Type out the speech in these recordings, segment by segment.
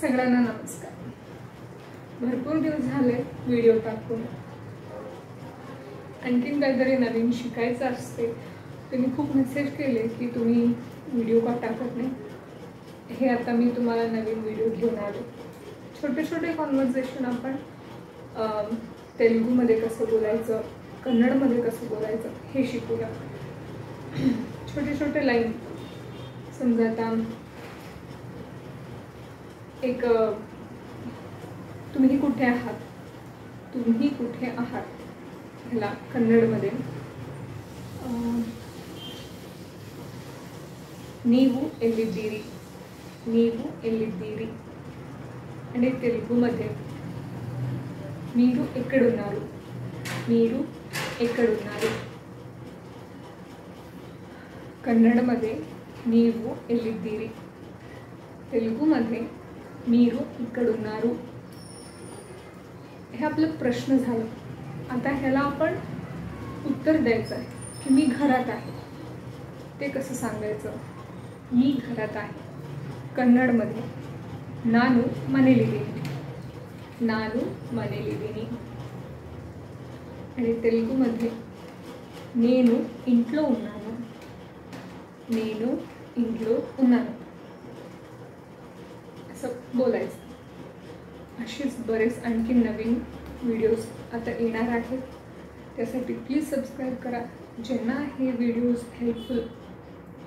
सगळ्यांना नमस्कार। भरपूर दिवस झाले व्हिडिओ टाकून, आणखीन काहीतरी नवीन शिकायचं असते। तुम्ही खूप मेसेज केले की तुम्ही व्हिडिओ का टाकत नाही। हे आता मी तुम्हाला नवीन व्हिडिओ घेऊन आले। छोटे छोटे कॉन्व्हर्सेशन आपण तेलुगूमध्ये कसं बोलायचं, कन्नडमध्ये कसं बोलायचं हे शिकूया। छोटे छोटे लाईन समजा आता एक तुम्ही कुठे आहात, तुम्ही कुठे आहात ह्याला कन्नडमध्ये नीवू एल्लिದ್ದೀರಿ, नीवू एल्लिದ್ದೀರಿ। आणि तेलुगूमध्ये మీరు ఎక్కడున్నారు, మీరు ఎక్కడున్నారు। कन्नडमध्ये नीवू एल्लिದ್ದೀರಿ, तेलुगूमध्ये మీరు इकडुన్నారు। हे आपलं प्रश्न झालं। आता ह्याला आपण उत्तर द्यायचं आहे की मी घरात आहे। ते कसं सांगायचं? मी घरात आहे कन्नडमध्ये नानू मनेलिದ್ದೀನಿ, नानू मनेलिದ್ದೀನಿ। आणि तेलुगूमध्ये నేను ఇంట్లో ఉన్నాను, నేను ఇంట్లో ఉన్నాను असं बोलायचं। अशीच बरेच आणखी नवीन व्हिडिओज आता येणार आहेत, त्यासाठी प्लीज सबस्क्राईब करा। ज्यांना हे व्हिडिओज हेल्पफुल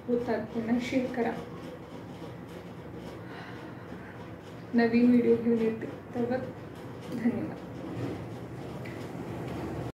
होतात त्यांना शेअर करा। नवीन व्हिडिओ घेऊन येते, तर धन्यवाद।